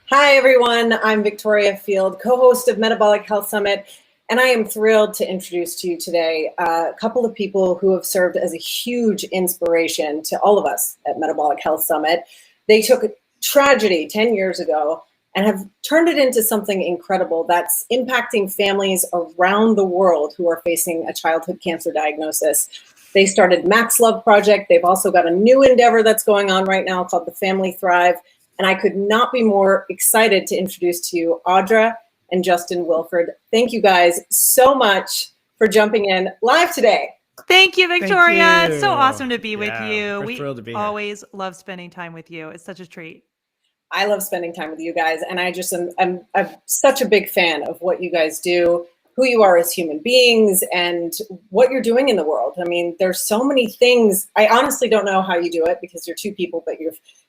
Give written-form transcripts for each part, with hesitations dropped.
Hi, everyone. I'm Victoria Field, co-host of Metabolic Health Summit, and I am thrilled to introduce to you today a couple of people who have served as a huge inspiration to all of us at Metabolic Health Summit. They took a tragedy 10 years ago and have turned it into something incredible that's impacting families around the world who are facing a childhood cancer diagnosis. They started MaxLove Project. They've also got a new endeavor that's going on right now called the Family Thrive. And I could not be more excited to introduce to you Audra and Justin Wilford. Thank you guys so much for jumping in live today. Thank you, Victoria. Thank you. It's so awesome to be with you. We're thrilled to be here. Always love spending time with you. It's such a treat. I love spending time with you guys, and I'm such a big fan of what you guys do, who you are as human beings, and what you're doing in the world. I mean, there's so many things. I honestly don't know how you do it because you're two people, but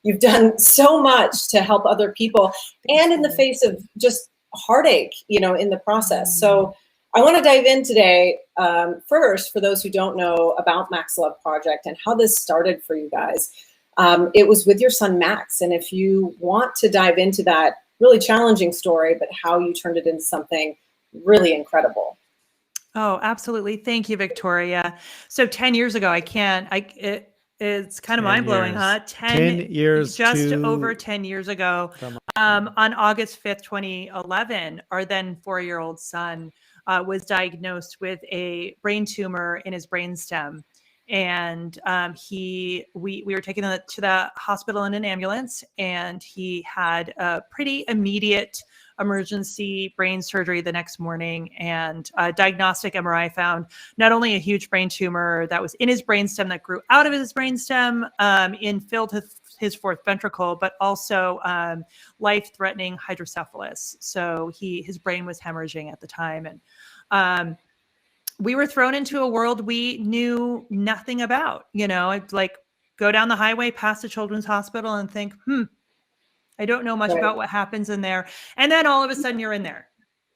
you've done so much to help other people, and in the face of just heartache, in the process. So I want to dive in today. First, for those who don't know about MaxLove Project and how this started for you guys. It was with your son, Max. And if you want to dive into that really challenging story, but how you turned it into something really incredible. Oh, absolutely. Thank you, Victoria. So 10 years ago, it's kind of mind blowing, huh? 10 years. Just over 10 years ago, on August 5th, 2011, our then 4-year-old son was diagnosed with a brain tumor in his brainstem. And we were taken to the hospital in an ambulance, and he had a pretty immediate emergency brain surgery the next morning, and a diagnostic MRI found not only a huge brain tumor that was in his brainstem that grew out of his brainstem and filled his fourth ventricle, but also life-threatening hydrocephalus. So his brain was hemorrhaging at the time, and we were thrown into a world we knew nothing about. I'd like go down the highway past a children's hospital and think, I don't know much about what happens in there. And then all of a sudden you're in there.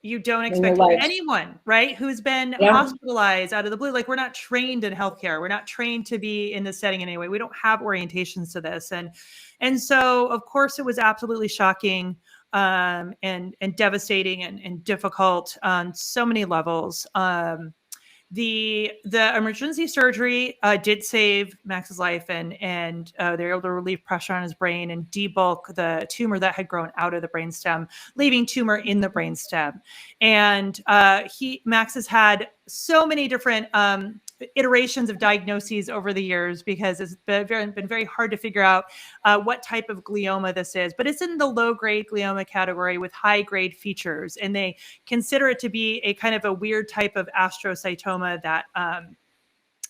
You don't expect anyone, right, who's been hospitalized out of the blue. Like, we're not trained in healthcare. We're not trained to be in this setting in any way. We don't have orientations to this. And so, of course, it was absolutely shocking and devastating and difficult on so many levels. The emergency surgery did save Max's life, and they were able to relieve pressure on his brain and debulk the tumor that had grown out of the brainstem, leaving tumor in the brainstem. And Max has had so many different iterations of diagnoses over the years, because it's been very hard to figure out what type of glioma this is. But it's in the low-grade glioma category with high-grade features, and they consider it to be a kind of a weird type of astrocytoma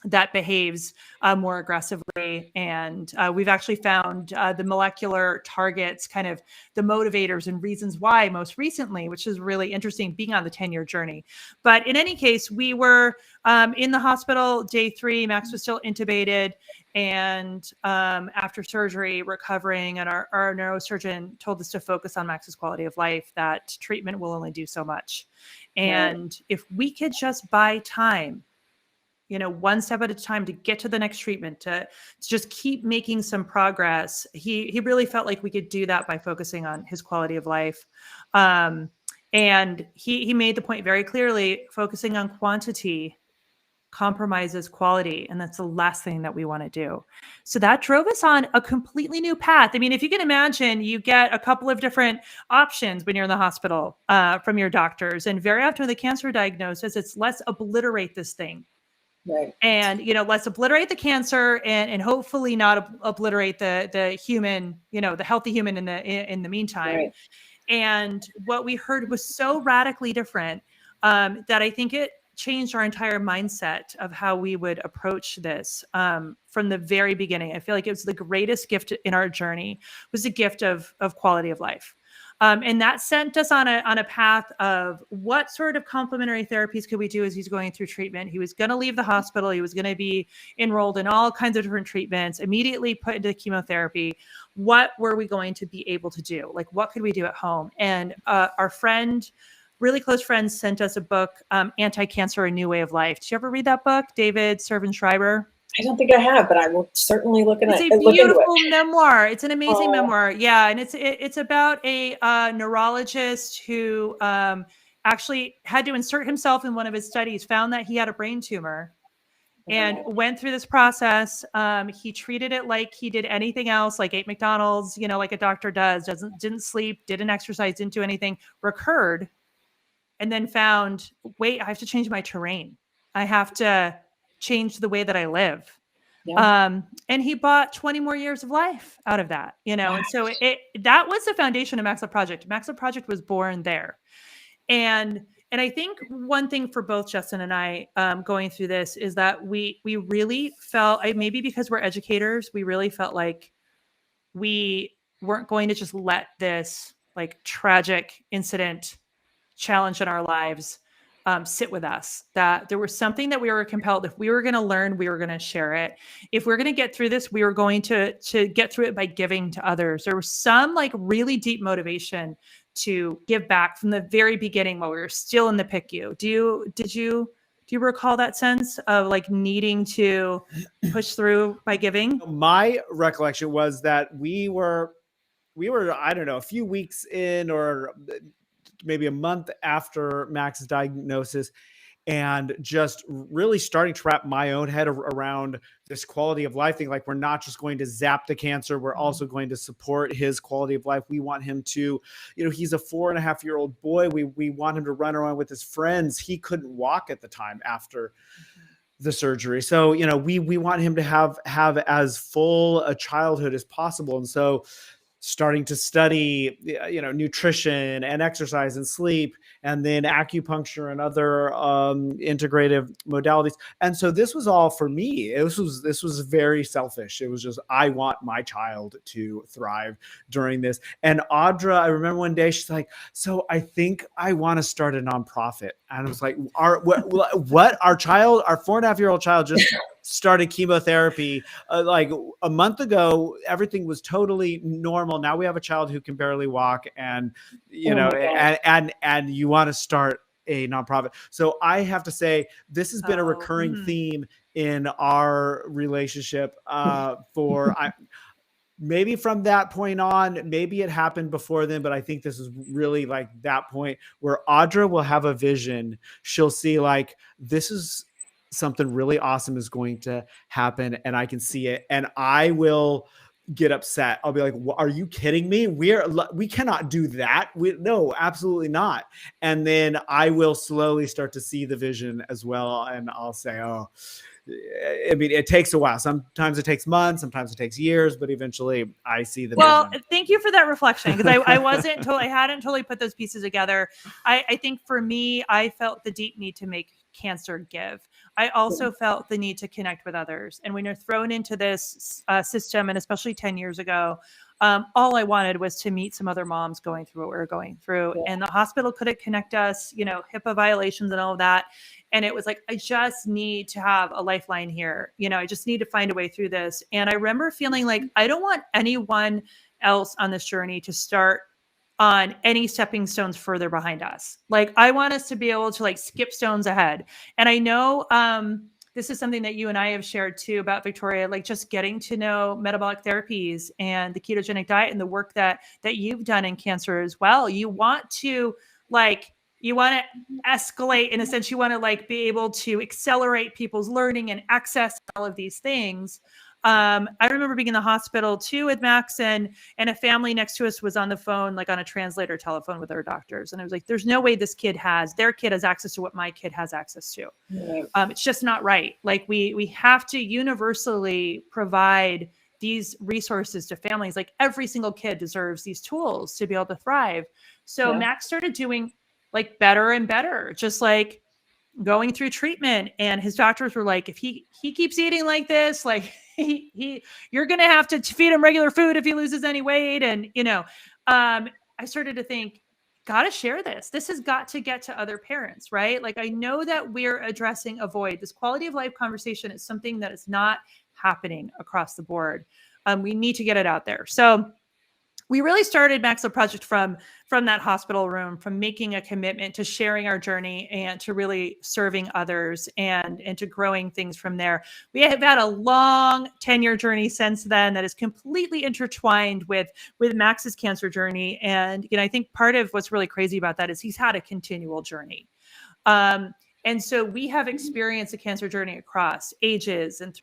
that behaves more aggressively. And we've actually found the molecular targets, kind of the motivators and reasons why most recently, which is really interesting, being on the 10-year journey. But in any case, we were in the hospital day 3. Max was still intubated, and after surgery, recovering, and our neurosurgeon told us to focus on Max's quality of life, that treatment will only do so much. And if we could just buy time, one step at a time, to get to the next treatment, to just keep making some progress. He really felt like we could do that by focusing on his quality of life. And he made the point very clearly, focusing on quantity compromises quality. And that's the last thing that we want to do. So that drove us on a completely new path. I mean, if you can imagine, you get a couple of different options when you're in the hospital from your doctors. And very often with a cancer diagnosis, it's let's obliterate this thing. Right. And, let's obliterate the cancer and hopefully not obliterate the human, the healthy human in the meantime. Right. And what we heard was so radically different that I think it changed our entire mindset of how we would approach this from the very beginning. I feel like it was the greatest gift in our journey, was the gift of quality of life. And that sent us on a path of what sort of complementary therapies could we do as he's going through treatment. He was going to leave the hospital. He was going to be enrolled in all kinds of different treatments, immediately put into chemotherapy. What were we going to be able to do? Like, what could we do at home? And our friend, really close friends, sent us a book, Anti-Cancer, A New Way of Life. Did you ever read that book? David Servan Schreiber? I don't think I have, but I will certainly look into It's a it. beautiful memoir. It's an amazing Oh. memoir. Yeah. And it's about a neurologist who actually had to insert himself in one of his studies, found that he had a brain tumor, and went through this process. He treated it like he did anything else, like ate McDonald's, like a doctor does, didn't sleep, didn't exercise, didn't do anything, recurred, and then found, wait, I have to change my terrain. I have to change the way that I live. Yeah. And he bought 20 more years of life out of that, and so that was the foundation of MaxLove Project. MaxLove Project was born there. And I think one thing for both Justin and I going through this is that we really felt, maybe because we're educators, we really felt like we weren't going to just let this like tragic incident challenge in our lives sit with us, that there was something that we were compelled, if we were going to learn, we were going to share it. If we're going to get through this, we were going to get through it by giving to others. There was some like really deep motivation to give back from the very beginning while we were still in the PICU. Do you recall that sense of like needing to push through by giving? My recollection was that we were, I don't know, a few weeks in or maybe a month after Max's diagnosis, and just really starting to wrap my own head around this quality of life thing. Like, we're not just going to zap the cancer. We're also going to support his quality of life. We want him to, he's a 4.5-year-old boy. We want him to run around with his friends. He couldn't walk at the time after the surgery. So, we want him to have as full a childhood as possible. And so starting to study, nutrition and exercise and sleep, and then acupuncture and other integrative modalities. And so this was all for me. This was very selfish. It was just, I want my child to thrive during this. And Audra, I remember one day she's like, so I think I want to start a nonprofit. And I was like, what? Our 4.5-year-old child just started chemotherapy like a month ago. Everything was totally normal. Now we have a child who can barely walk, and and you want to start a nonprofit. So I have to say, this has been a recurring theme in our relationship maybe from that point on. Maybe it happened before then, but I think this is really like that point where Audra will have a vision. She'll see like, this is something really awesome is going to happen, and I can see it, and I will get upset. I'll be like, are you kidding me? We cannot do that. No, absolutely not. And then I will slowly start to see the vision as well. And I'll say, I mean, it takes a while. Sometimes it takes months, sometimes it takes years, but eventually I see the vision. Thank you for that reflection, because I hadn't totally put those pieces together. I think for me, I felt the deep need to make cancer give. I also felt the need to connect with others. And when you're thrown into this system, and especially 10 years ago, all I wanted was to meet some other moms going through what we were going through. Yeah. And the hospital couldn't connect us, HIPAA violations and all of that. And it was like, I just need to have a lifeline here. I just need to find a way through this. And I remember feeling like, I don't want anyone else on this journey to start on any stepping stones further behind us. Like, I want us to be able to like skip stones ahead. And I know this is something that you and I have shared too about Victoria, like just getting to know metabolic therapies and the ketogenic diet and the work that you've done in cancer as well. You want to escalate, in a sense. You want to like be able to accelerate people's learning and access all of these things. I remember being in the hospital too with Max, and a family next to us was on the phone, like on a translator telephone with our doctors. And I was like, there's no way their kid has access to what my kid has access to. Right. It's just not right. Like we have to universally provide these resources to families. Like, every single kid deserves these tools to be able to thrive. So Max started doing like better and better, just like going through treatment. And his doctors were like, if he keeps eating like this, like you're going to have to feed him regular food if he loses any weight. And, I started to think, got to share this. This has got to get to other parents, right? Like, I know that we're addressing a void. This quality of life conversation is something that is not happening across the board. We need to get it out there. So we really started MaxLove Project from that hospital room, from making a commitment to sharing our journey and to really serving others and to growing things from there. We have had a long 10-year journey since then that is completely intertwined with Max's cancer journey. And, I think part of what's really crazy about that is he's had a continual journey. And so we have experienced a cancer journey across ages and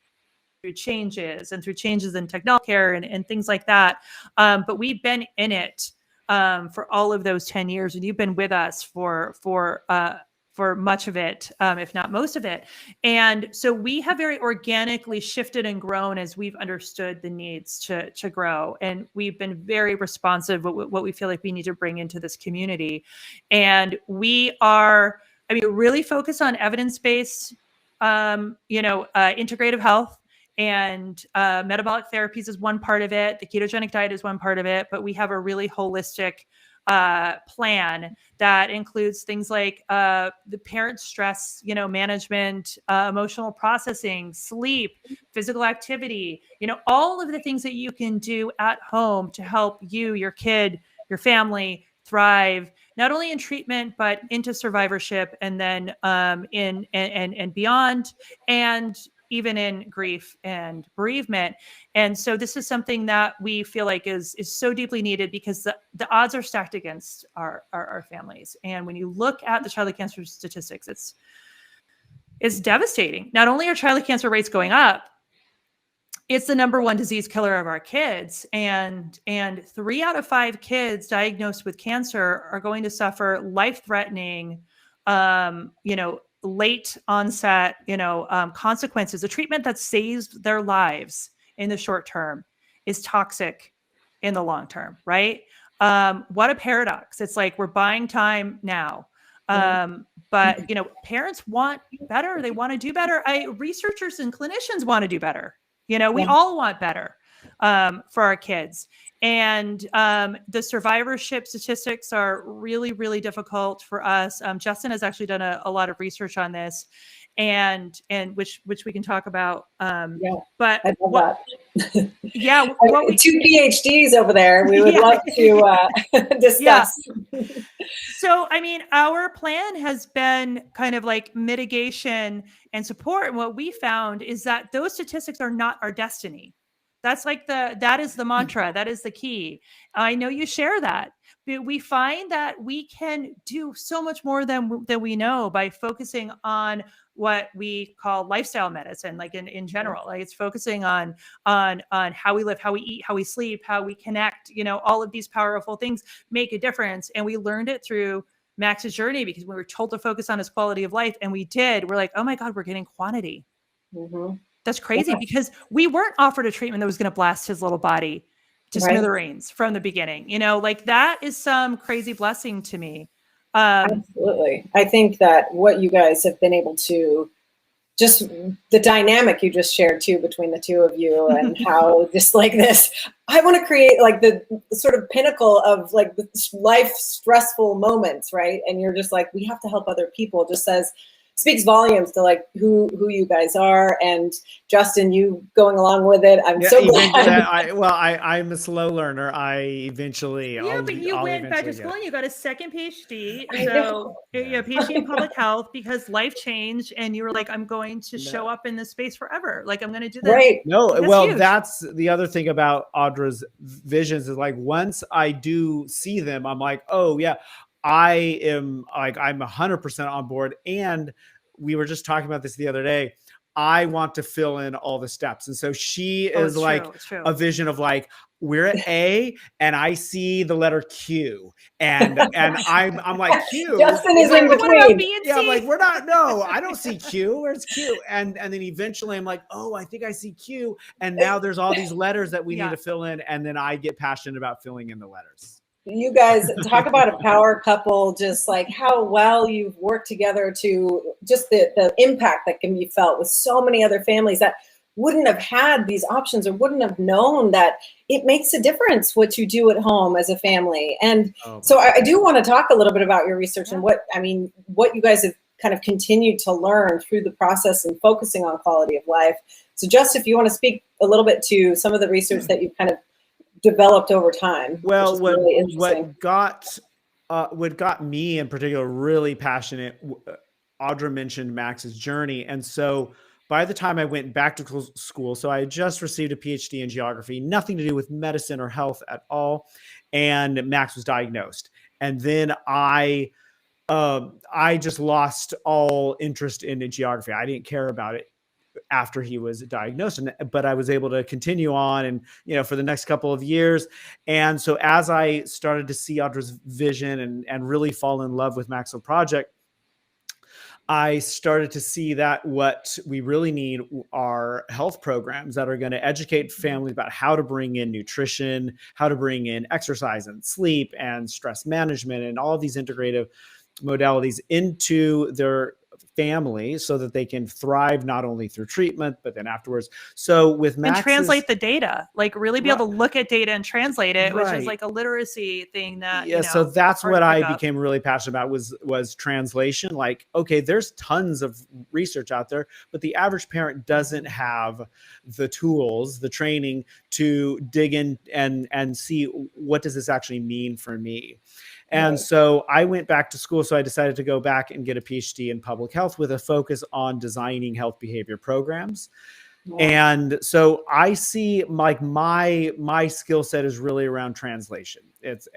through changes in technology care and things like that. But we've been in it for all of those 10 years, and you've been with us for much of it, if not most of it. And so we have very organically shifted and grown as we've understood the needs to grow. And we've been very responsive with what we feel like we need to bring into this community. And we are, really focused on evidence-based, integrative health. And metabolic therapies is one part of it. The ketogenic diet is one part of it. But we have a really holistic plan that includes things like the parent stress, management, emotional processing, sleep, physical activity, all of the things that you can do at home to help you, your kid, your family thrive, not only in treatment, but into survivorship and then in and beyond. And even in grief and bereavement. And so this is something that we feel like is so deeply needed because the odds are stacked against our families. And when you look at the childhood cancer statistics, it's devastating. Not only are childhood cancer rates going up, it's the number one disease killer of our kids. And 3 out of 5 kids diagnosed with cancer are going to suffer life-threatening, late onset, consequences. A treatment that saves their lives in the short term is toxic in the long term, right? What a paradox. It's like we're buying time now. But, parents want better. They want to do better. Researchers and clinicians want to do better. We all want better for our kids. And the survivorship statistics are really, really difficult for us. Justin has actually done a lot of research on this, and which we can talk about. But I love that. Yeah, 2 PhDs over there. We would love to discuss. Yeah. So, our plan has been kind of like mitigation and support. And what we found is that those statistics are not our destiny. That's like that is the mantra. That is the key. I know you share that. But we find that we can do so much more than we know by focusing on what we call lifestyle medicine, like in general. Like it's focusing on how we live, how we eat, how we sleep, how we connect. All of these powerful things make a difference. And we learned it through Max's journey because we were told to focus on his quality of life, and we did. We're like, oh my God, we're getting quantity. Mm-hmm. That's crazy because we weren't offered a treatment that was going to blast his little body to smithereens from the beginning. Like that is some crazy blessing to me. Absolutely. I think that what you guys have been able to, just the dynamic you just shared too between the two of you and how just like this, I want to create like the sort of pinnacle of like the life stressful moments, right? And you're just like, we have to help other people. Just speaks volumes to like who you guys are, and Justin, you going along with it. I'm so glad. I'm a slow learner. But you went back to school and you got a second PhD. So a PhD in public health because life changed, and you were like, I'm going to show up in this space forever. Like I'm going to do that. Right. That's the other thing about Audra's visions is like once I do see them, I'm like, oh yeah. I'm 100% on board. And we were just talking about this the other day. I want to fill in all the steps. And so she is like a vision of like, we're at A and I see the letter Q and I'm like Q. Justin is in between. Yeah, I'm like, I don't see Q. Where's Q? And then eventually I'm like, oh, I think I see Q. And now there's all these letters that we need to fill in. And then I get passionate about filling in the letters. You guys talk about a power couple, just like how well you've worked together to just the impact that can be felt with so many other families that wouldn't have had these options or wouldn't have known that it makes a difference what you do at home as a family. And so I do want to talk a little bit about your research and what you guys have kind of continued to learn through the process and focusing on quality of life. So just if you want to speak a little bit to some of the research that you've kind of developed over time. Well, which is really interesting. what got me in particular really passionate, Audra mentioned Max's journey. And so by the time I went back to school, so I had just received a PhD in geography, nothing to do with medicine or health at all. And Max was diagnosed. And then I just lost all interest in geography. I didn't care about it after he was diagnosed, but I was able to continue on and, for the next couple of years. And so as I started to see Audra's vision and really fall in love with MaxLove Project, I started to see that what we really need are health programs that are going to educate families about how to bring in nutrition, how to bring in exercise and sleep and stress management and all of these integrative modalities into their family so that they can thrive not only through treatment, but then afterwards. So with Max's, and translate the data, like really be able to look at data and translate it, which Right. is like a literacy thing that, Yeah, so that's what I became really passionate about was translation. Like, okay, there's tons of research out there, but the average parent doesn't have the tools, the training to dig in and see what does this actually mean for me. And so I went back to school. So I decided to go back and get a PhD in public health with a focus on designing health behavior programs. And so I see like my skill set is really around translation. It's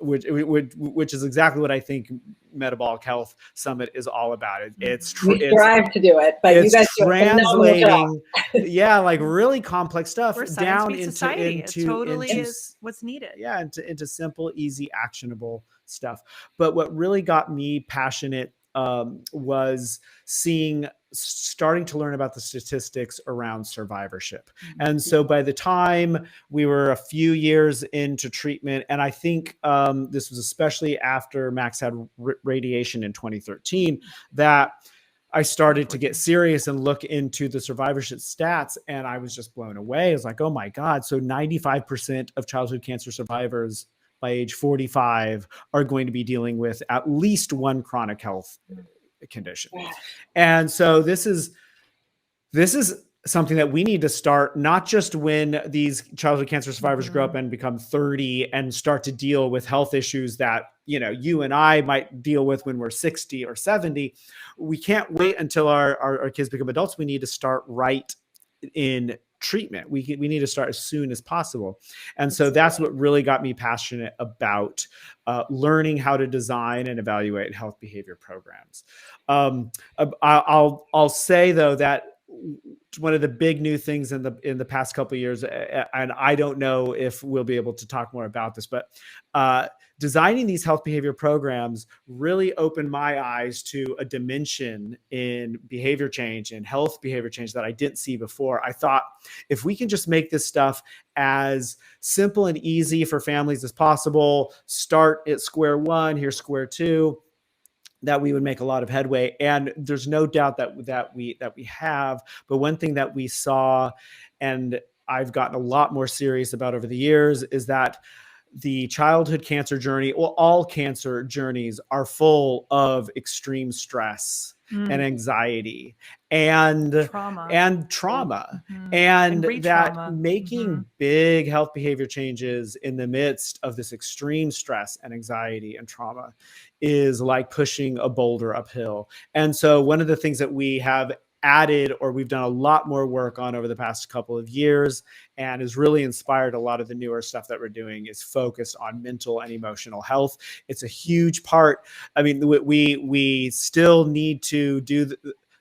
which is exactly what I think Metabolic Health Summit is all about. We strive to do it, but you guys do a phenomenal job. Yeah, like really complex stuff down into society. It totally is what's needed. Yeah, into simple, easy, actionable stuff. But what really got me passionate was starting to learn about the statistics around survivorship. And so by the time we were a few years into treatment, and I think this was especially after Max had radiation in 2013, that I started to get serious and look into the survivorship stats, and I was just blown away. I was like, oh my God. So 95% of childhood cancer survivors by age 45 are going to be dealing with at least one chronic health condition. And so this is something that we need to start, not just when these childhood cancer survivors grow up and become 30 and start to deal with health issues that, you and I might deal with when we're 60 or 70. We can't wait until our kids become adults. We need to start right in treatment. We need to start as soon as possible. And so that's what really got me passionate about learning how to design and evaluate health behavior programs. I'll say though that one of the big new things in the past couple of years, and I don't know if we'll be able to talk more about this, but designing these health behavior programs really opened my eyes to a dimension in behavior change and health behavior change that I didn't see before. I thought if we can just make this stuff as simple and easy for families as possible, start at square one, here's square two, that we would make a lot of headway. And there's no doubt that we have. But one thing that we saw, and I've gotten a lot more serious about over the years, is that the childhood cancer journey, well, all cancer journeys are full of extreme stress and anxiety and trauma and that trauma. Making big health behavior changes in the midst of this extreme stress and anxiety and trauma is like pushing a boulder uphill. And so one of the things that we have added, or we've done a lot more work on over the past couple of years, and has really inspired a lot of the newer stuff that we're doing, is focused on mental and emotional health. It's a huge part. I mean, we still need to do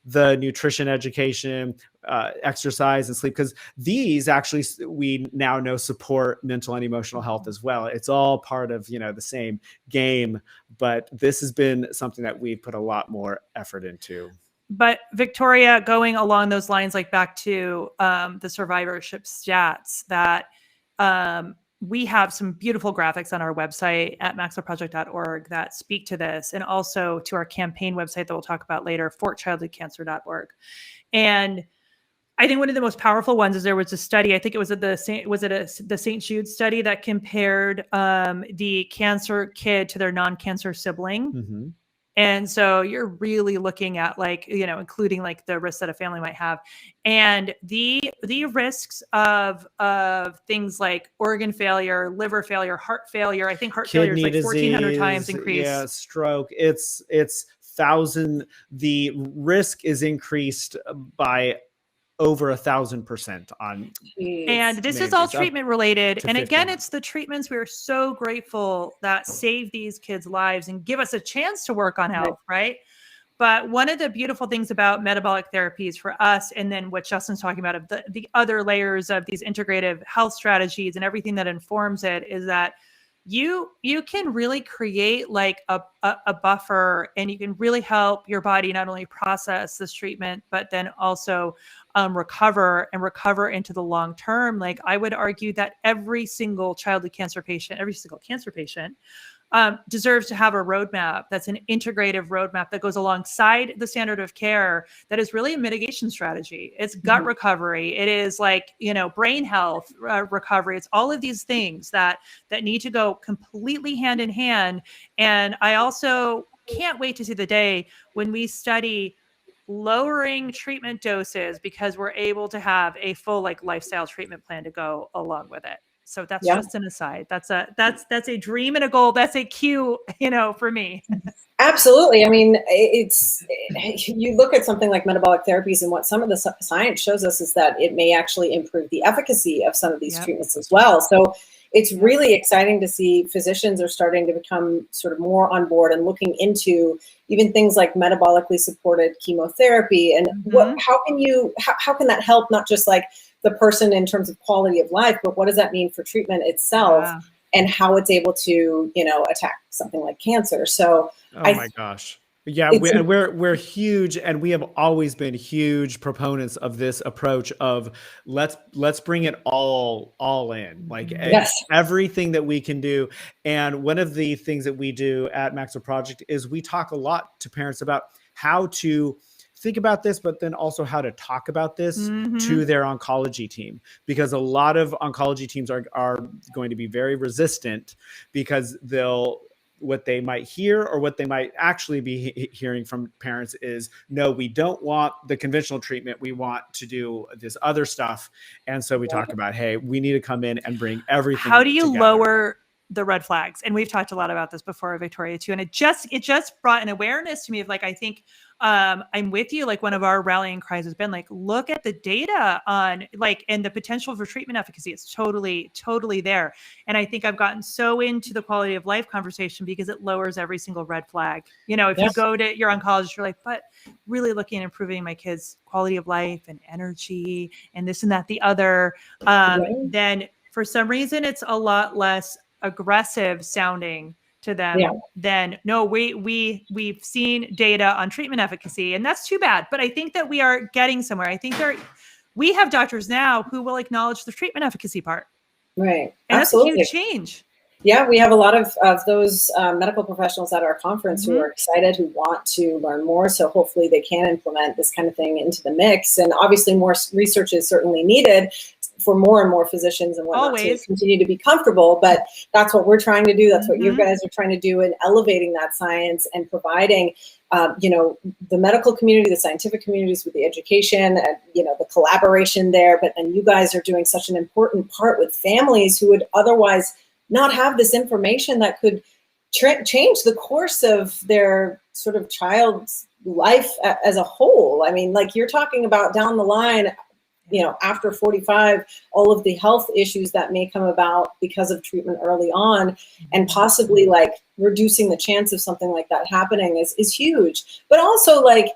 the nutrition education, exercise and sleep, because these actually we now know support mental and emotional health as well. It's all part of the same game, but this has been something that we've put a lot more effort into. But Victoria, going along those lines, like back to the survivorship stats, that we have some beautiful graphics on our website at maxloveproject.org that speak to this, and also to our campaign website that we'll talk about later, fortchildhoodcancer.org. And I think one of the most powerful ones is there was a study, I think it was at the St. Jude study, that compared the cancer kid to their non-cancer sibling. And so you're really looking at like, you know, including like the risks that a family might have. And the risks of things like organ failure, liver failure, heart failure. I think heart failure is like 1,400 times increased. Yeah, stroke. It's the risk is increased by over 1,000% on. And this is all treatment related. And again, it's the treatments we are so grateful that save these kids' lives and give us a chance to work on health, right? But one of the beautiful things about metabolic therapies for us, and then what Justin's talking about of the other layers of these integrative health strategies and everything that informs it, is that you can really create like a buffer, and you can really help your body not only process this treatment, but then also recover into the long term. Like I would argue that every single childhood cancer patient, every single cancer patient deserves to have a roadmap that's an integrative roadmap that goes alongside the standard of care, that is really a mitigation strategy. It's gut recovery. It is like, you know, brain health recovery. It's all of these things that need to go completely hand in hand. And I also can't wait to see the day when we study lowering treatment doses, because we're able to have a full like lifestyle treatment plan to go along with it. So that's just an aside. That's a dream and a goal. That's a cue, you know, for me. Absolutely. I mean, you look at something like metabolic therapies, and what some of the science shows us is that it may actually improve the efficacy of some of these treatments as well. So it's really exciting to see physicians are starting to become sort of more on board and looking into even things like metabolically supported chemotherapy, and how can that help not just like the person in terms of quality of life, but what does that mean for treatment itself and how it's able to, you know, attack something like cancer. So my gosh. Yeah, we're huge, and we have always been huge proponents of this approach of let's bring it all in, like everything that we can do. And one of the things that we do at MaxLove Project is we talk a lot to parents about how to think about this, but then also how to talk about this to their oncology team, because a lot of oncology teams are going to be very resistant, because what they might hear or what they might actually be hearing from parents is, no, we don't want the conventional treatment. We want to do this other stuff. And so we talk about, hey, we need to come in and bring everything. How do you together. lower the red flags? And we've talked a lot about this before, Victoria, too. And it just brought an awareness to me of like, I think I'm with you. Like one of our rallying cries has been like, look at the data on like, and the potential for treatment efficacy. It's totally, totally there. And I think I've gotten so into the quality of life conversation because it lowers every single red flag. You know, if you go to your oncologist, you're like, but really looking at improving my kids' quality of life and energy and this and that, the other, then for some reason, it's a lot less aggressive sounding to them than no, we've seen data on treatment efficacy, and that's too bad. But I think that we are getting somewhere. I think we have doctors now who will acknowledge the treatment efficacy part. Right. And absolutely. that's a huge change. Yeah, we have a lot of those medical professionals at our conference who are excited, who want to learn more. So hopefully they can implement this kind of thing into the mix. And obviously more research is certainly needed for more and more physicians and whatnot to continue to be comfortable. But that's what we're trying to do. That's what you guys are trying to do, in elevating that science and providing, you know, the medical community, the scientific communities with the education, and, you know, the collaboration there. But then you guys are doing such an important part with families who would otherwise not have this information that could change the course of their sort of child's life as a whole. I mean, like you're talking about down the line, you know, after 45, all of the health issues that may come about because of treatment early on, and possibly like reducing the chance of something like that happening is huge. But also, like,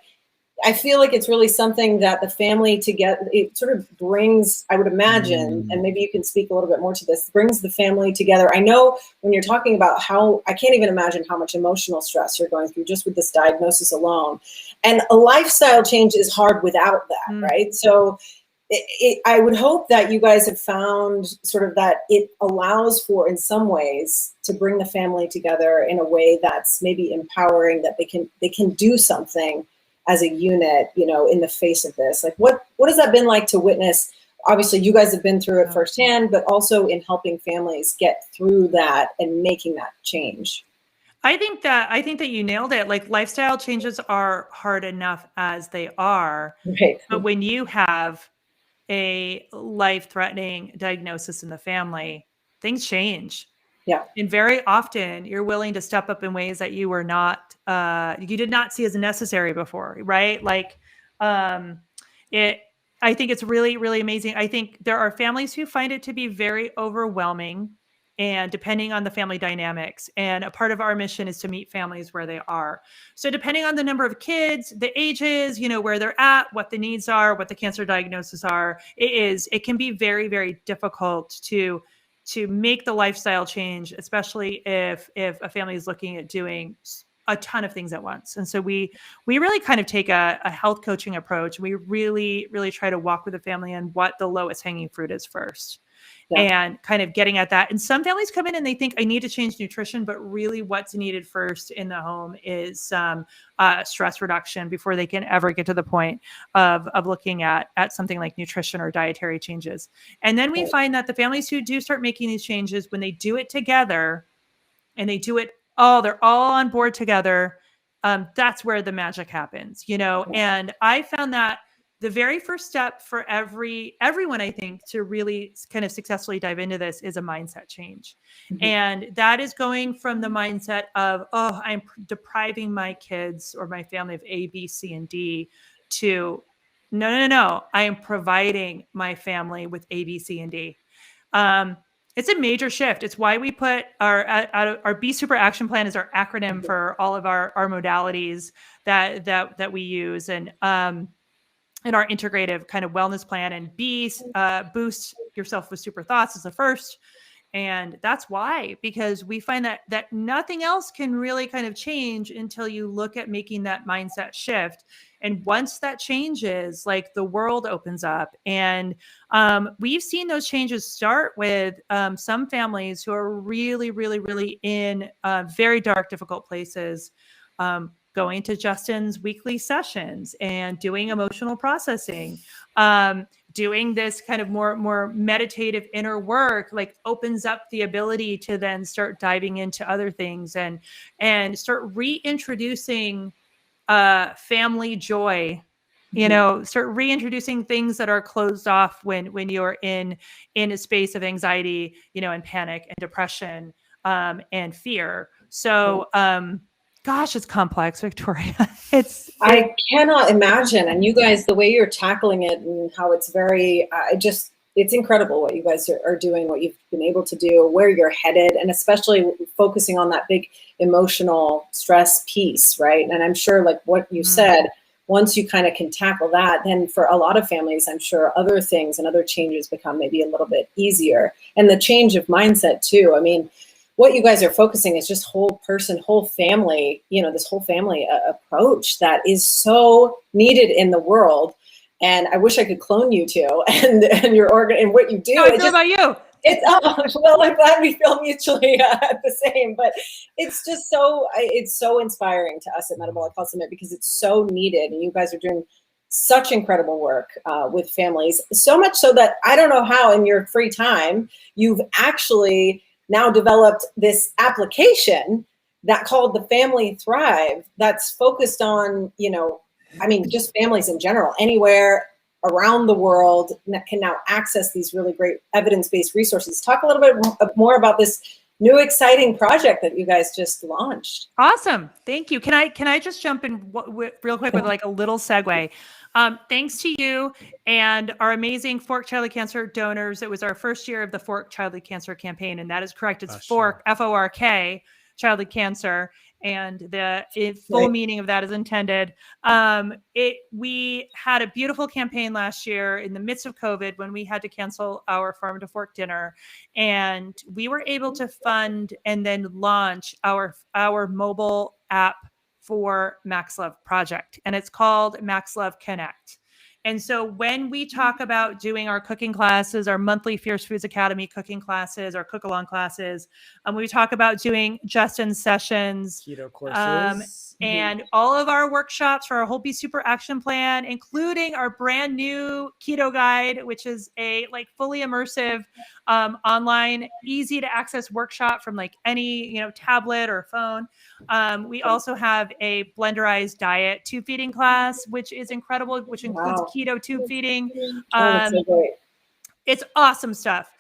I feel like it's really something that the family it sort of brings, I would imagine, and maybe you can speak a little bit more to this, brings the family together. I know when you're talking about how, I can't even imagine how much emotional stress you're going through just with this diagnosis alone. And a lifestyle change is hard without that, right? So I would hope that you guys have found sort of that it allows for, in some ways, to bring the family together in a way that's maybe empowering, that they can do something as a unit, you know, in the face of this. Like what has that been like to witness? Obviously you guys have been through it firsthand, but also in helping families get through that and making that change. I think that you nailed it. Like, lifestyle changes are hard enough as they are, Right. but when you have a life-threatening diagnosis in the family, things change. Yeah. And very often you're willing to step up in ways that you were not, you did not see as necessary before, right? Like, um, it, I think it's really, really amazing. I think there are families who find it to be very overwhelming and depending on the family dynamics. And a part of our mission is to meet families where they are. So depending on the number of kids, the ages, where they're at, what the needs are, what the cancer diagnosis are, it can be very, very difficult to make the lifestyle change, especially if a family is looking at doing a ton of things at once. And so we really kind of take a health coaching approach. We really, really try to walk with the family on what the lowest hanging fruit is first. Yeah. And kind of getting at that. And some families come in and they think, I need to change nutrition, but really what's needed first in the home is stress reduction before they can ever get to the point of looking at something like nutrition or dietary changes. And then we find that the families who do start making these changes, when they do it together and they do it they're all on board together, that's where the magic happens, and I found that the very first step for everyone, I think, to really kind of successfully dive into this is a mindset change. Mm-hmm. And that is going from the mindset of, I'm depriving my kids or my family of A, B, C, and D to no. I am providing my family with A, B, C, and D. It's a major shift. It's why we put our Be Super Action Plan is our acronym for all of our modalities that we use. And, in our integrative kind of wellness plan, and boost yourself with super thoughts is the first. And that's why, because we find that nothing else can really kind of change until you look at making that mindset shift. And once that changes, like, the world opens up. And we've seen those changes start with some families who are really, really, really in very dark, difficult places, going to Justin's weekly sessions and doing emotional processing, doing this kind of more meditative inner work, like, opens up the ability to then start diving into other things and start reintroducing family joy, start reintroducing things that are closed off when you're in a space of anxiety, and panic and depression, and fear. So, gosh, it's complex, Victoria. I cannot imagine. And you guys, the way you're tackling it and how it's very, it's incredible what you guys are doing, what you've been able to do, where you're headed, and especially focusing on that big emotional stress piece, right? And I'm sure, like what you said, once you kind of can tackle that, then for a lot of families, I'm sure other things and other changes become maybe a little bit easier. And the change of mindset too. I mean, what you guys are focusing is just whole person, whole family, this whole family approach that is so needed in the world. And I wish I could clone you two and your organ and what you do. How I feel about you. Well, I'm glad we feel mutually the same, but it's just it's so inspiring to us at Metabolic Health Summit because it's so needed. And you guys are doing such incredible work with families, so much so that I don't know how in your free time, you've actually now developed this application that called the Family Thrive that's focused on, just families in general, anywhere around the world that can now access these really great evidence-based resources. Talk a little bit more about this new exciting project that you guys just launched. Awesome. Thank you. Can I just jump in real quick with like a little segue? Thanks to you and our amazing Fork Childhood Cancer donors. It was our first year of the Fork Childhood Cancer campaign, and that is correct. It's Fork, F-O-R-K, Childhood Cancer, and the full meaning of that is intended. We had a beautiful campaign last year in the midst of COVID when we had to cancel our Farm to Fork dinner, and we were able to fund and then launch our mobile app for MaxLove Project, and it's called MaxLove Connect. And so when we talk about doing our cooking classes, our monthly Fierce Foods Academy cooking classes, our cook-along classes, we talk about doing Justin's sessions, keto courses, And all of our workshops for our Whole Be Super Action Plan, including our brand new keto guide, which is a like fully immersive online, easy to access workshop from like any, tablet or phone. We also have a blenderized diet tube feeding class, which is incredible, which includes keto tube feeding. That's so great. It's awesome stuff.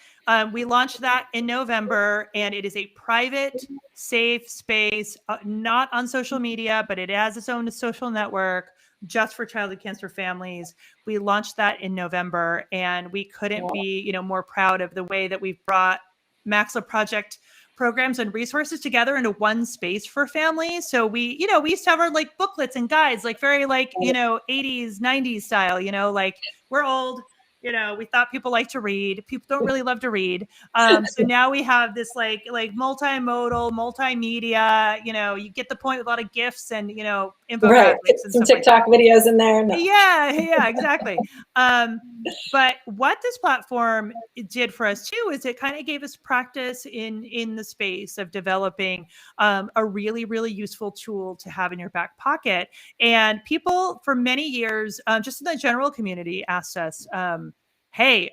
We launched that in November, and it is a private, safe space, not on social media, but it has its own social network just for childhood cancer families. We launched that in November, and we couldn't be, more proud of the way that we've brought MaxLove Project programs and resources together into one space for families. So we used to have our like booklets and guides, like very like, 80s, 90s style, like we're old. We thought people like to read. People don't really love to read. So now we have this like multimodal, multimedia, you get the point with a lot of GIFs and, infographics Right. and Some stuff TikTok like videos in there. No. Yeah, exactly. But what this platform did for us too is it kind of gave us practice in the space of developing a really, really useful tool to have in your back pocket. And people for many years, just in the general community, asked us, hey,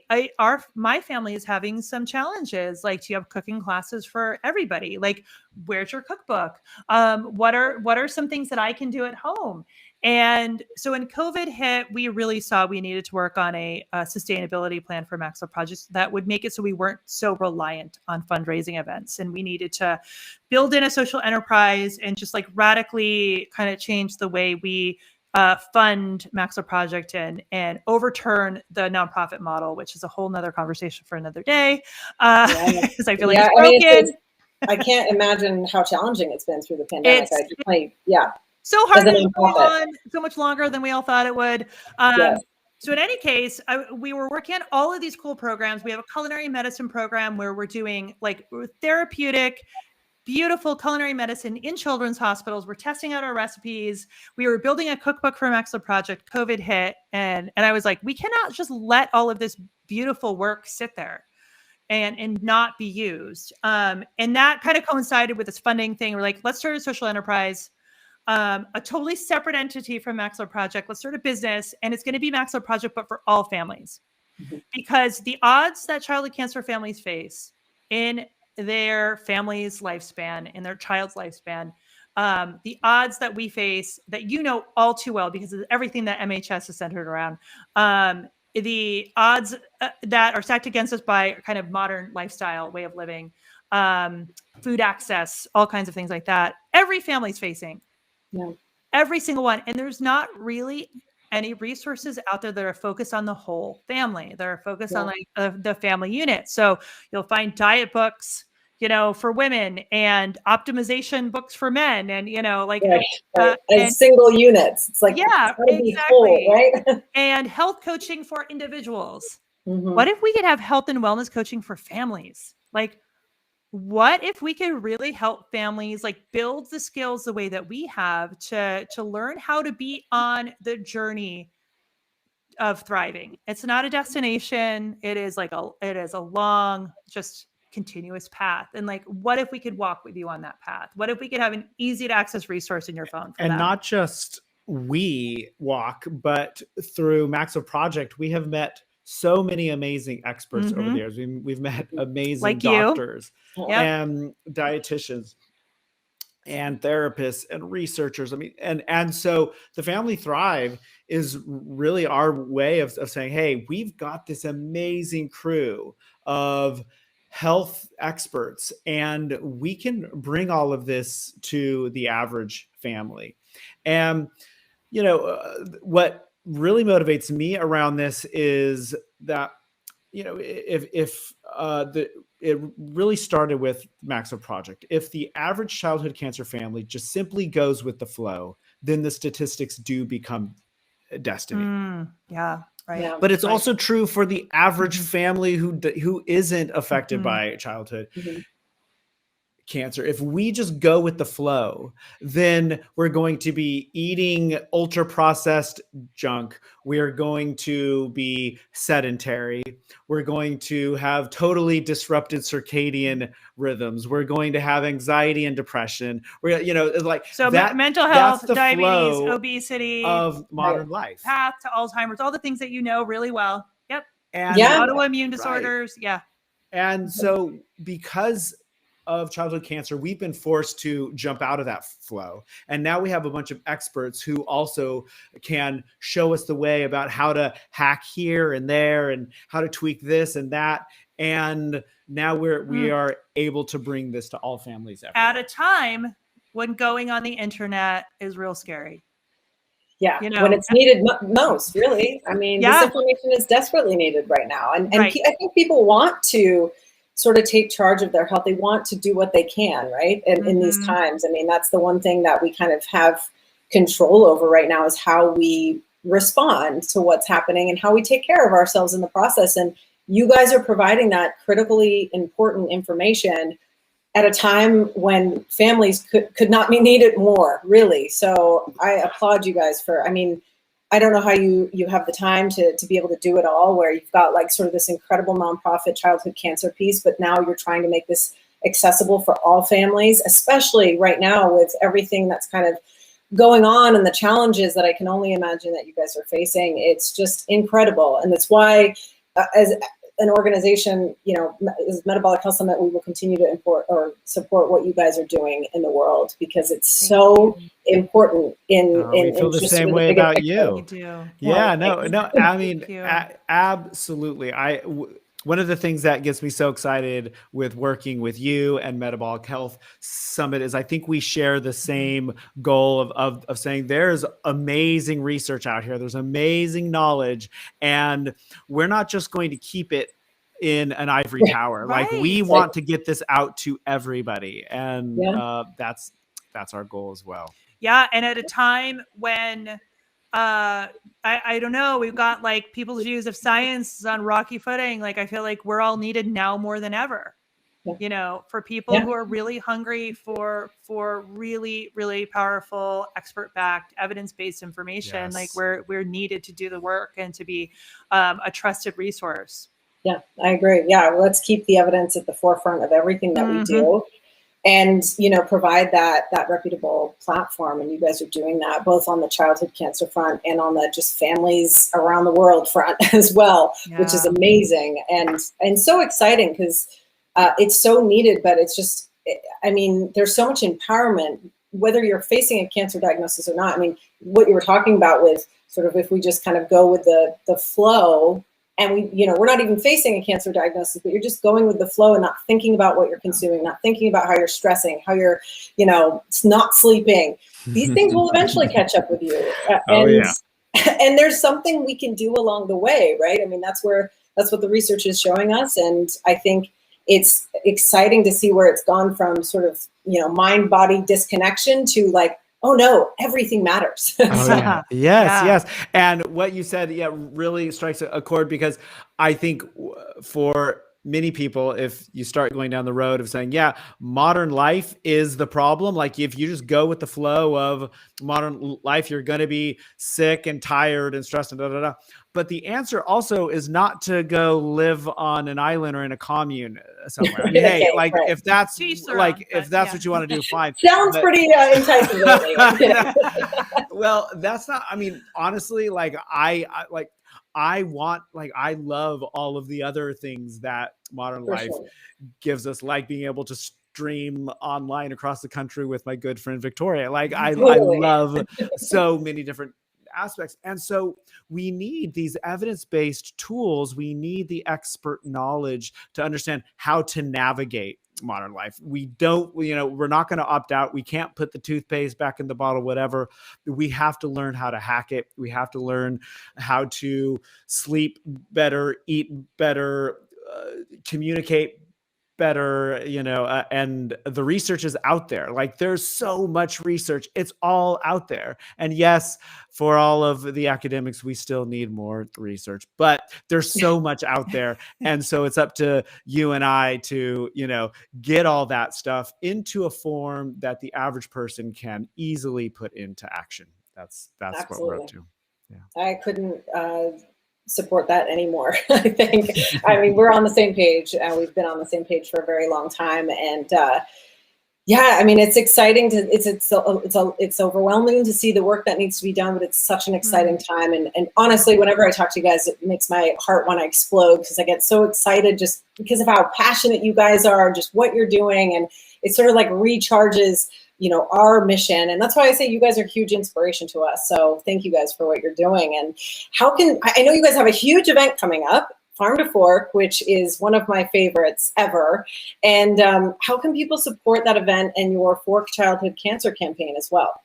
my family is having some challenges. Like, do you have cooking classes for everybody? Like, where's your cookbook? What are some things that I can do at home? And so when COVID hit, we really saw we needed to work on a sustainability plan for MaxLove Project that would make it so we weren't so reliant on fundraising events. And we needed to build in a social enterprise and just like radically kind of change the way we fund MaxLove Project and overturn the nonprofit model, which is a whole nother conversation for another day. Because I feel like it's broken. I can't imagine how challenging it's been through the pandemic. So hard to go on so much longer than we all thought it would. Yes. So in any case, we were working on all of these cool programs. We have a culinary medicine program where we're doing like therapeutic, beautiful culinary medicine in children's hospitals. We're testing out our recipes. We were building a cookbook for MaxLove Project. COVID hit. And I was like, we cannot just let all of this beautiful work sit there and not be used. And that kind of coincided with this funding thing. We're like, let's start a social enterprise. A totally separate entity from MaxLove Project. Let's start a business, and it's going to be MaxLove Project, but for all families. Because the odds that childhood cancer families face in their family's lifespan, in their child's lifespan, the odds that we face that all too well because of everything that MHS is centered around, the odds that are stacked against us by kind of modern lifestyle, way of living, food access, all kinds of things like that, every family's facing. Yeah. Every single one. And there's not really any resources out there that are focused on the whole family. They're focused on like the family unit. So you'll find diet books, for women and optimization books for men and, and single units. It's like, exactly. Whole, right? And health coaching for individuals. Mm-hmm. What if we could have health and wellness coaching for families? Like, what if we could really help families like build the skills the way that we have to learn how to be on the journey of thriving? It's not a destination. It is a long, just continuous path. And like, what if we could walk with you on that path? What if we could have an easy to access resource in your phone for that? Not just we walk, but through MaxLove Project, we have met so many amazing experts over the years. We've met amazing like doctors and dietitians and therapists and researchers. I mean, and so the Family Thrive is really our way of saying, hey, we've got this amazing crew of health experts, and we can bring all of this to the average family. And, what really motivates me around this is that, it really started with MaxLove Project. If the average childhood cancer family just simply goes with the flow, then the statistics do become destiny. Yeah. Right. Yeah. But it's also true for the average family who isn't affected by childhood. cancer, if we just go with the flow, then we're going to be eating ultra processed junk. We're going to be sedentary. We're going to have totally disrupted circadian rhythms. We're going to have anxiety and depression. We're, like So that. mental That's health, the diabetes, flow obesity, of modern life. path to Alzheimer's, all the things that you know really well. Yep. And autoimmune disorders. Right. Yeah. And so because of childhood cancer, we've been forced to jump out of that flow. And now we have a bunch of experts who also can show us the way about how to hack here and there and how to tweak this and that. And now we are able to bring this to all families everywhere. At a time when going on the internet is real scary. Yeah, when it's needed most, really. I mean, this information is desperately needed right now. And I think people want to sort of take charge of their health. They want to do what they can, right? In these times. I mean, that's the one thing that we kind of have control over right now, is how we respond to what's happening and how we take care of ourselves in the process. And you guys are providing that critically important information at a time when families could not be needed more, really. So I applaud you guys for, I mean, I don't know how you have the time to be able to do it all, where you've got like sort of this incredible nonprofit childhood cancer piece, but now you're trying to make this accessible for all families, especially right now with everything that's kind of going on and the challenges that I can only imagine that you guys are facing. It's just incredible. And that's why as an organization, as Metabolic Health Summit, we will continue to support what you guys are doing in the world, because it's so important we feel the same way about you. Yeah, no, I mean, absolutely. One of the things that gets me so excited with working with you and Metabolic Health Summit is I think we share the same goal of saying there's amazing research out here. There's amazing knowledge, and we're not just going to keep it in an ivory tower. Like, we want to get this out to everybody. And that's our goal as well. Yeah. And at a time when I don't know, we've got like people's views of science on rocky footing. Like, I feel like we're all needed now more than ever, for people who are really hungry for really, really powerful, expert-backed, evidence-based information. Like, we're needed to do the work and to be a trusted resource. Yeah, I agree. Yeah, let's keep the evidence at the forefront of everything that we do. And, provide that reputable platform. And you guys are doing that both on the childhood cancer front and on the just families around the world front as well, which is amazing and so exciting, because it's so needed. But it's just, I mean, there's so much empowerment, whether you're facing a cancer diagnosis or not. I mean, what you were talking about with sort of, if we just kind of go with the flow, and we're not even facing a cancer diagnosis, but you're just going with the flow and not thinking about what you're consuming, not thinking about how you're stressing, how you're, not sleeping. These things will eventually catch up with you. And there's something we can do along the way, right? I mean, that's what the research is showing us. And I think it's exciting to see where it's gone from sort of, mind-body disconnection to like, oh no, everything matters. Yes. And what you said, really strikes a chord, because I think for many people, if you start going down the road of saying, modern life is the problem, like if you just go with the flow of modern life, you're going to be sick and tired and stressed and But the answer also is not to go live on an island or in a commune somewhere. I mean, hey, like if that's what you want to do, fine. Sounds pretty enticing. Well, that's not. I mean, honestly, like I love all of the other things that modern life gives us, like being able to stream online across the country with my good friend Victoria. Like I love so many different aspects. And so we need these evidence-based tools. We need the expert knowledge to understand how to navigate modern life. We don't, we're not going to opt out. We can't put the toothpaste back in the bottle, whatever. We have to learn how to hack it. We have to learn how to sleep better, eat better, communicate better, and the research is out there. Like there's so much research. It's all out there. And yes, for all of the academics, we still need more research, but there's so much out there. And so it's up to you and I to, get all that stuff into a form that the average person can easily put into action. That's what we're up to. Yeah. I couldn't support that anymore. I think, we're on the same page. We've been on the same page for a very long time. And it's exciting it's overwhelming to see the work that needs to be done, but it's such an exciting time. And honestly, whenever I talk to you guys, it makes my heart want to explode because I get so excited just because of how passionate you guys are, just what you're doing. And it sort of like recharges our mission. And that's why I say you guys are a huge inspiration to us. So thank you guys for what you're doing. And I know you guys have a huge event coming up, Farm to Fork, which is one of my favorites ever. And how can people support that event and your Fork Childhood Cancer campaign as well?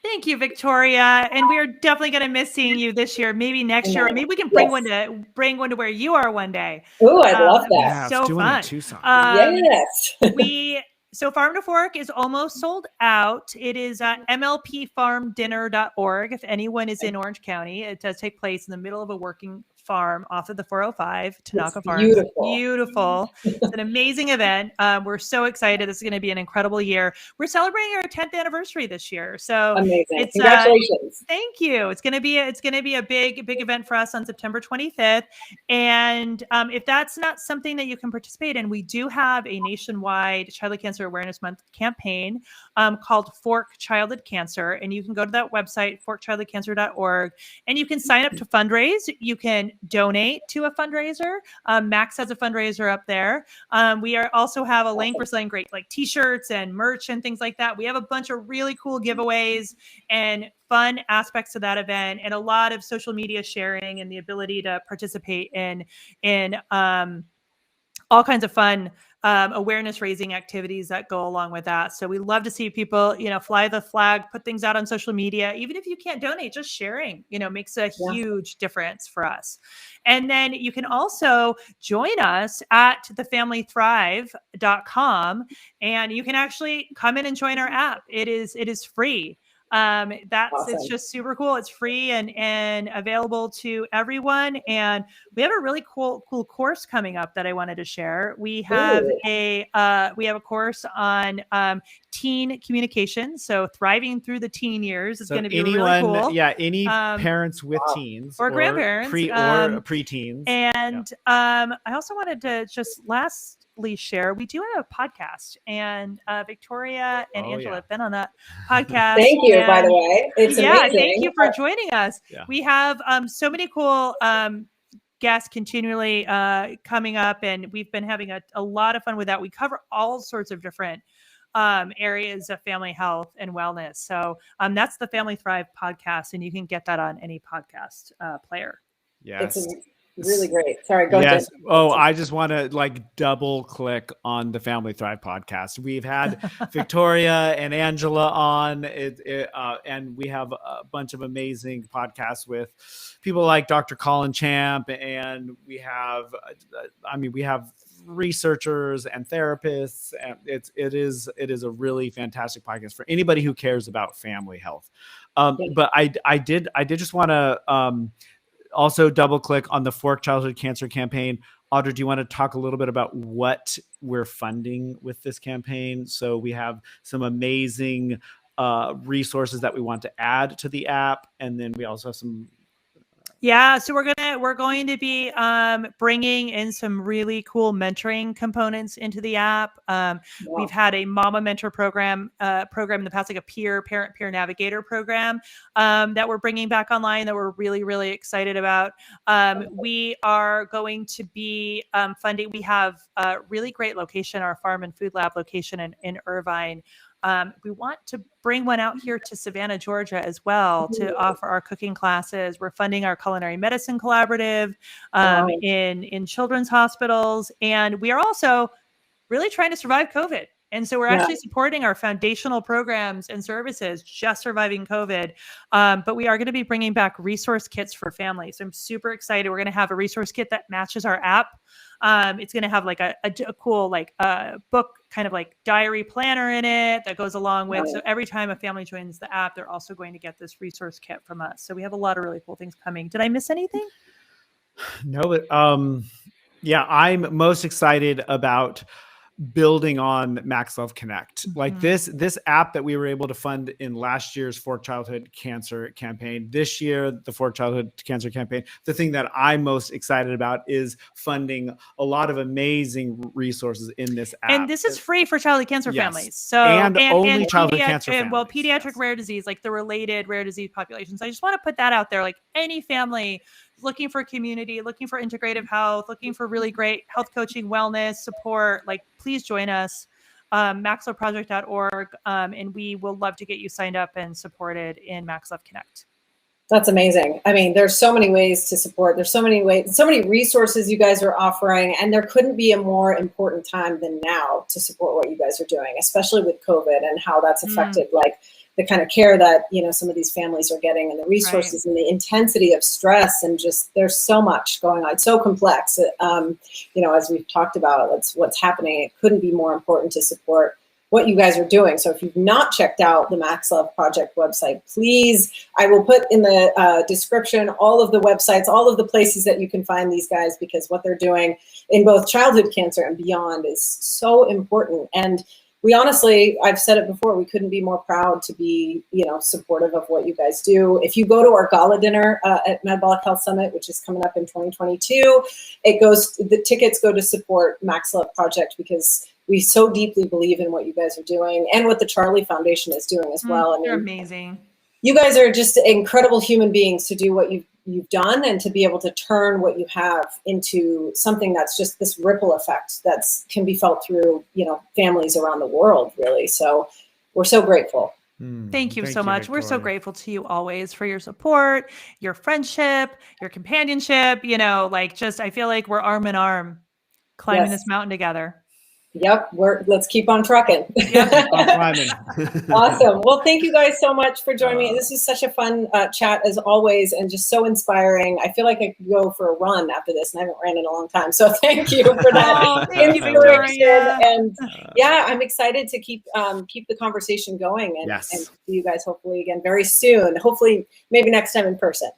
Thank you, Victoria. And we are definitely going to miss seeing you this year, maybe next year. Maybe we can bring one to where you are one day. Oh, I'd love that. Yeah, so fun. Yes. So Farm to Fork is almost sold out. It is mlpfarmdinner.org. If anyone is in Orange County, it does take place in the middle of a working farm off of the 405, Tanaka Farms. Beautiful. It's an amazing event. We're so excited. This is going to be an incredible year. We're celebrating our 10th anniversary this year. So amazing. Congratulations. Thank you. It's going to be a big event for us on September 25th. And if that's not something that you can participate in, we do have a nationwide Childhood Cancer Awareness Month campaign called Fork Childhood Cancer. And you can go to that website, forkchildhoodcancer.org, and you can sign up to fundraise. You can donate to a fundraiser. Max has a fundraiser up there. We also have a link for selling great like t-shirts and merch and things like that. We have a bunch of really cool giveaways and fun aspects of that event, and a lot of social media sharing and the ability to participate in all kinds of fun awareness raising activities that go along with that. So we love to see people, fly the flag, put things out on social media. Even if you can't donate, just sharing, makes a huge difference for us. And then you can also join us at thefamilythrive.com, and you can actually come in and join our app. It is free. Awesome. It's just super cool. It's free and available to everyone. And we have a really cool course coming up that I wanted to share. We have a course on teen communication. So thriving through the teen years is going to be really cool. Yeah. Any parents with teens or grandparents or preteens. And I also wanted to just lastly share, we do have a podcast, and Victoria and Angela have been on that podcast. Thank you, by the way. It's amazing. Thank you for joining us. Yeah. We have so many cool guests continually coming up, and we've been having a lot of fun with that. We cover all sorts of different areas of family health and wellness. So that's the Family Thrive podcast, and you can get that on any podcast player. Yes. It's really great. Sorry, go ahead. Oh, I just want to double click on the Family Thrive podcast. We've had Victoria and Angela on and we have a bunch of amazing podcasts with people like Dr. Colin Champ, and we have researchers and therapists, and it is a really fantastic podcast for anybody who cares about family health. But I did just want to also double click on the Fork Childhood Cancer campaign. Audra, do you want to talk a little bit about what we're funding with this campaign? So we have some amazing resources that we want to add to the app, and then we also have some. Yeah, so we're going to be bringing in some really cool mentoring components into the app. We've had a Mama Mentor program in the past, like a peer navigator program that we're bringing back online that we're really, really excited about. We are going to be funding. We have a really great location, our Farm and Food Lab location in Irvine. We want to bring one out here to Savannah, Georgia as well to offer our cooking classes. We're funding our culinary medicine collaborative in children's hospitals. And we are also really trying to survive COVID. And so we're actually supporting our foundational programs and services, just surviving COVID. But we are going to be bringing back resource kits for families. So I'm super excited. We're going to have a resource kit that matches our app. It's going to have like a cool like book kind of like diary planner in it that goes along with. So every time a family joins the app, they're also going to get this resource kit from us. So we have a lot of really cool things coming. Did I miss anything? No, but yeah, I'm most excited about building on MaxLove Connect. Like this app that we were able to fund in last year's For Childhood Cancer campaign, this year, the For Childhood Cancer campaign, the thing that I'm most excited about is funding a lot of amazing resources in this app. And this is free for childhood cancer families. So and only childhood cancer families. Well, pediatric rare disease, like the related rare disease populations. I just want to put that out there. Like any family looking for community, looking for integrative health, looking for really great health coaching, wellness support, like please join us, MaxLoveProject.org. And we will love to get you signed up and supported in MaxLove Connect. That's amazing. I mean, there's so many ways to support. There's so many ways, so many resources you guys are offering, and there couldn't be a more important time than now to support what you guys are doing, especially with COVID and how that's affected like the kind of care that, you know, some of these families are getting and the resources and the intensity of stress, and just there's so much going on. It's so complex. You know, as we've talked about, that's what's happening. It couldn't be more important to support what you guys are doing. So if you've not checked out the MaxLove Project website, please, I will put in the description all of the websites, all of the places that you can find these guys, because what they're doing in both childhood cancer and beyond is so important. And we honestly, I've said it before, we couldn't be more proud to be, you know, supportive of what you guys do. If you go to our gala dinner at Metabolic Health Summit, which is coming up in 2022, the tickets go to support MaxLove Project, because we so deeply believe in what you guys are doing and what the Charlie Foundation is doing as well. I mean, they're amazing. You guys are just incredible human beings to do what you've done, and to be able to turn what you have into something that's just this ripple effect that's can be felt through, you know, families around the world, really. So we're so grateful. Thank you so much. Victoria. We're so grateful to you always for your support, your friendship, your companionship, you know, like just, I feel like we're arm in arm climbing this mountain together. Yep, let's keep on trucking. Yep. Awesome. Well, thank you guys so much for joining me. This is such a fun chat as always, and just so inspiring. I feel like I could go for a run after this, and I haven't ran in a long time. So thank you for that thank you, Victoria. And yeah, I'm excited to keep the conversation going, and see you guys hopefully again very soon. Hopefully, maybe next time in person.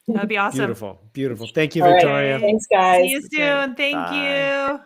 That'd be awesome. Beautiful, beautiful. Thank you, Victoria. Right. Thanks, guys. See you soon. Thank you.